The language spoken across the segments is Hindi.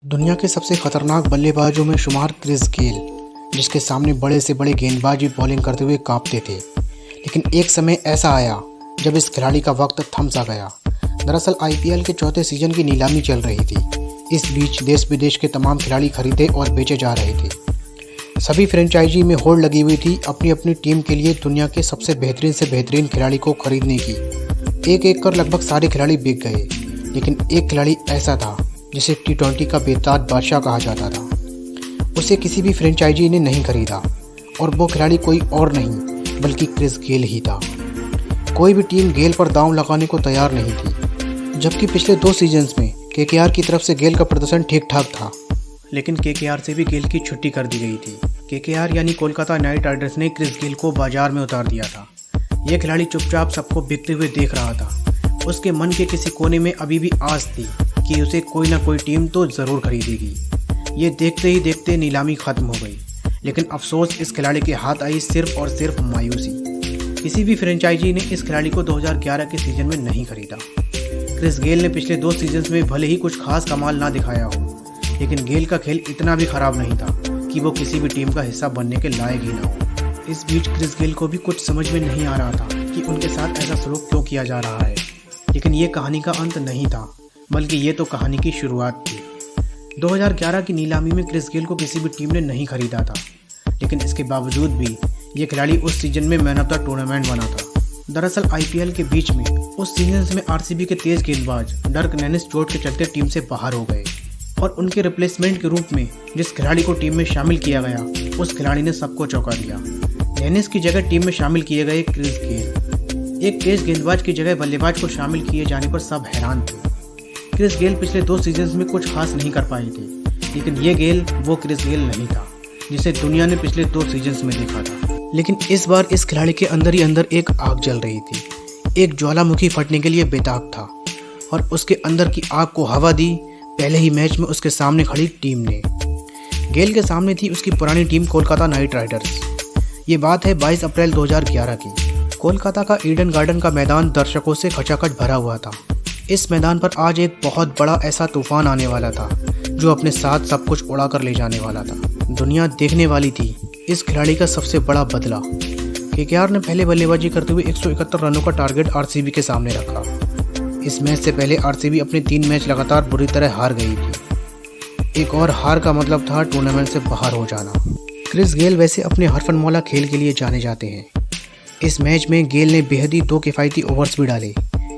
दुनिया के सबसे खतरनाक बल्लेबाजों में शुमार क्रिस गेल, जिसके सामने बड़े से बड़े गेंदबाज भी बॉलिंग करते हुए कांपते थे। लेकिन एक समय ऐसा आया जब इस खिलाड़ी का वक्त थम सा गया। दरअसल आईपीएल के चौथे सीजन की नीलामी चल रही थी। इस बीच देश विदेश के तमाम खिलाड़ी खरीदे और बेचे जा रहे थे। सभी फ्रेंचाइजी में होड़ लगी हुई थी अपनी अपनी टीम के लिए दुनिया के सबसे बेहतरीन से बेहतरीन खिलाड़ी को खरीदने की। एक एक कर लगभग सारे खिलाड़ी बिक गए, लेकिन एक खिलाड़ी ऐसा था जिसे टी20 का बेताज बादशाह कहा जाता था। उसे किसी भी फ्रेंचाइजी ने नहीं खरीदा और वो खिलाड़ी कोई और नहीं बल्कि क्रिस गेल ही था। कोई भी टीम गेल पर दांव लगाने को तैयार नहीं थी। जबकि पिछले 2 सीजन्स में केकेआर की तरफ से गेल का प्रदर्शन ठीक ठाक था, लेकिन केकेआर से भी गेल की छुट्टी कर दी गई थी। केकेआर यानी कोलकाता नाइट राइडर्स ने क्रिस गेल को बाजार में उतार दिया था। यह खिलाड़ी चुपचाप सबको बिकते हुए देख रहा था। उसके मन के किसी कोने में अभी भी आस थी कि उसे कोई ना कोई टीम तो ज़रूर खरीदेगी। ये देखते ही देखते नीलामी ख़त्म हो गई, लेकिन अफसोस इस खिलाड़ी के हाथ आई सिर्फ और सिर्फ मायूसी। किसी भी फ्रेंचाइजी ने इस खिलाड़ी को 2011 के सीज़न में नहीं खरीदा। क्रिस गेल ने पिछले 2 सीजन्स में भले ही कुछ खास कमाल ना दिखाया हो, लेकिन गेल का खेल इतना भी ख़राब नहीं था कि वो किसी भी टीम का हिस्सा बनने के लायक ही ना हो। इस बीच क्रिस गेल को भी कुछ समझ में नहीं आ रहा था कि उनके साथ ऐसा सलूक क्यों किया जा रहा है। लेकिन ये कहानी का अंत नहीं था, बल्कि ये तो कहानी की शुरुआत थी। 2011 की नीलामी में क्रिस गेल को किसी भी टीम ने नहीं खरीदा था, लेकिन इसके बावजूद भी ये खिलाड़ी उस सीजन में मैन ऑफ द टूर्नामेंट बना था। दरअसल आईपीएल के बीच में उस सीजन में आरसीबी के तेज गेंदबाज डर्क नैनिस चोट के चलते टीम से बाहर हो गए और उनके रिप्लेसमेंट के रूप में जिस खिलाड़ी को टीम में शामिल किया गया, उस खिलाड़ी ने सबको चौंका दिया। नैनिस की जगह टीम में शामिल किए गए क्रिस गेल। एक तेज गेंदबाज की जगह बल्लेबाज को शामिल किए जाने पर सब हैरान थे। क्रिस गेल पिछले 2 सीजन्स में कुछ खास नहीं कर पाए थे, लेकिन ये गेल वो क्रिस गेल नहीं था जिसे दुनिया ने पिछले 2 सीजन्स में देखा था। लेकिन इस बार इस खिलाड़ी के अंदर ही अंदर एक आग जल रही थी। एक ज्वालामुखी फटने के लिए बेताब था और उसके अंदर की आग को हवा दी पहले ही मैच में उसके सामने खड़ी टीम ने। गेल के सामने थी उसकी पुरानी टीम कोलकाता नाइट राइडर्स। ये बात है 22 अप्रैल 2011 की। कोलकाता का ईडन गार्डन का मैदान दर्शकों से खचाखच भरा हुआ था। इस मैदान पर आज एक बहुत बड़ा ऐसा तूफान आने वाला था जो अपने साथ सब कुछ उड़ा कर ले जाने वाला था। दुनिया देखने वाली थी इस खिलाड़ी का सबसे बड़ा बदला। केकेआर ने पहले बल्लेबाजी करते हुए 171 रनों का टारगेट आरसीबी के सामने रखा। इस मैच से पहले आरसीबी अपने 3 मैच लगातार बुरी तरह हार गई थी। एक और हार का मतलब था टूर्नामेंट से बाहर हो जाना। क्रिस गेल वैसे अपने हरफनमौला खेल के लिए जाने जाते हैं। इस मैच में गेल ने बेहद ही 2 किफ़ायती ओवर्स भी डाले,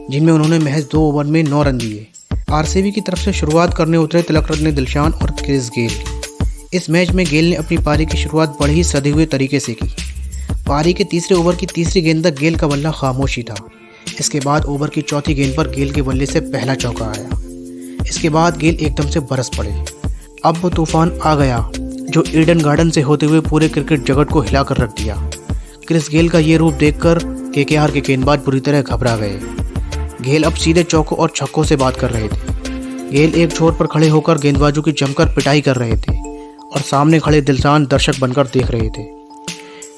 जिनमें उन्होंने महज 2 ओवर में 9 रन दिए। आरसीबी की तरफ से शुरुआत करने उतरे तिलकरत्ने दिलशान और क्रिस गेल। इस मैच में गेल ने अपनी पारी की शुरुआत बड़े ही सधे हुए तरीके से की। पारी के तीसरे ओवर की तीसरी गेंद तक गेल का बल्ला खामोशी था। इसके बाद ओवर की चौथी गेंद पर गेल के बल्ले से पहला चौका आया। इसके बाद गेल एकदम से बरस पड़े। अब वो तूफान आ गया जो ईडन गार्डन से होते हुए पूरे क्रिकेट जगत को हिलाकर रख दिया। क्रिस गेल का ये रूप देखकर केकेआर के गेंदबाज बुरी तरह घबरा गए। गेल अब सीधे चौकों और छक्कों से बात कर रहे थे। गेल एक छोर पर खड़े होकर गेंदबाजों की जमकर पिटाई कर रहे थे और सामने खड़े दिलशान दर्शक बनकर देख रहे थे।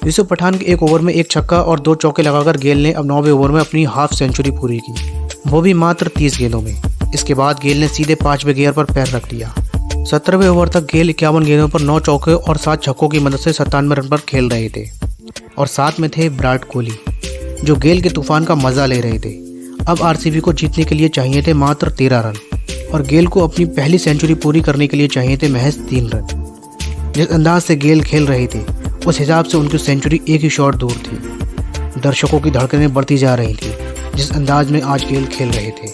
यूसुफ पठान के 1 ओवर में 1 छक्का और 2 चौके लगाकर गेल ने अब 9वें ओवर में अपनी हाफ सेंचुरी पूरी की, वो भी मात्र 30 गेंदों में। इसके बाद गेल ने सीधे 5वें गियर पर पैर रख दिया। 17वें ओवर तक गेल 51 गेंदों पर 9 चौके और 7 छक्कों की मदद से 97 रन पर खेल रहे थे और साथ में थे विराट कोहली, जो गेल के तूफान का मजा ले रहे थे। अब आरसीबी को जीतने के लिए चाहिए थे मात्र 13 रन और गेल को अपनी पहली सेंचुरी पूरी करने के लिए चाहिए थे महज 3 रन। जिस अंदाज से गेल खेल रहे थे उस हिसाब से उनकी सेंचुरी एक ही शॉट दूर थी। दर्शकों की धड़कनें बढ़ती जा रही थी जिस अंदाज में आज गेल खेल रहे थे।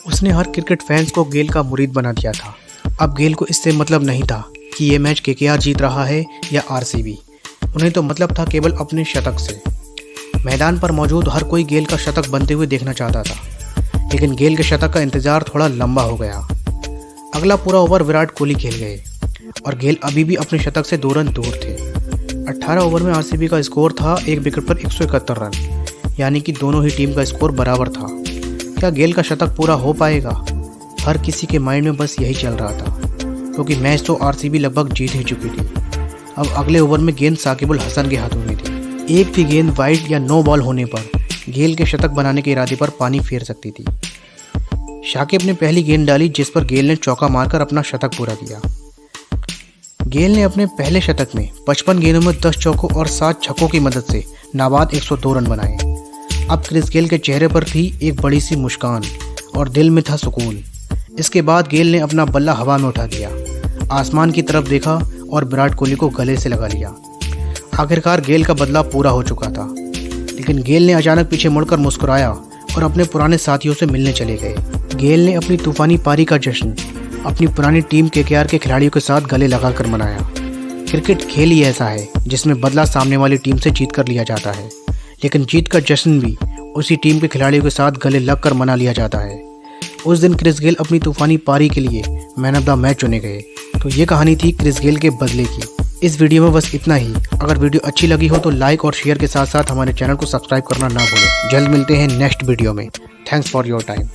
उसने हर क्रिकेट फैंस को गेल का मुरीद बना दिया था। अब गेल को इससे मतलब नहीं था कि ये मैच केकेआर जीत रहा है या आरसीबी। उन्हें तो मतलब था केवल अपने शतक से। मैदान पर मौजूद हर कोई गेल का शतक बनते हुए देखना चाहता था, लेकिन गेल के शतक का इंतजार थोड़ा लंबा हो गया। अगला पूरा ओवर विराट कोहली खेल गए और गेल अभी भी अपने शतक से 2 रन दूर थे। 18 ओवर में आरसीबी का स्कोर था 1 विकेट पर 171 रन, यानी कि दोनों ही टीम का स्कोर बराबर था। क्या गेल का शतक पूरा हो पाएगा? हर किसी के माइंड में बस यही चल रहा था, क्योंकि मैच तो आरसीबी लगभग जीत ही चुकी थी। अब अगले ओवर में गेंद साकिब अल हसन के हाथों में थी। एक भी गेंद वाइड या नो बॉल होने पर गेल के शतक बनाने के इरादे पर पानी फेर सकती थी। शाकिब ने पहली गेंद डाली जिस पर गेल ने चौका मारकर अपना शतक पूरा किया। गेल ने अपने पहले शतक में 55 गेंदों में 10 चौकों और 7 छक्कों की मदद से नाबाद 102 रन बनाए। अब क्रिस गेल के चेहरे पर थी एक बड़ी सी मुस्कान और दिल में था सुकून। इसके बाद गेल ने अपना बल्ला हवा में उठा दिया, आसमान की तरफ देखा और विराट कोहली को गले से लगा लिया। आखिरकार गेल का बदला पूरा हो चुका था, लेकिन गेल ने अचानक पीछे मुड़कर मुस्कुराया और अपने पुराने साथियों से मिलने चले गए। गेल ने अपनी तूफानी पारी का जश्न अपनी पुरानी टीम केकेआर के खिलाड़ियों के साथ गले लगाकर मनाया। क्रिकेट खेल ही ऐसा है जिसमें बदला सामने वाली टीम से जीत कर लिया जाता है, लेकिन जीत का जश्न भी उसी टीम के खिलाड़ियों के साथ गले लगकर मना लिया जाता है। उस दिन क्रिस गेल अपनी तूफानी पारी के लिए मैन ऑफ द मैच चुने गए। तो ये कहानी थी क्रिस गेल के बदले की। इस वीडियो में बस इतना ही। अगर वीडियो अच्छी लगी हो तो लाइक और शेयर के साथ साथ हमारे चैनल को सब्सक्राइब करना ना भूलें। जल्द मिलते हैं नेक्स्ट वीडियो में। Thanks for your time.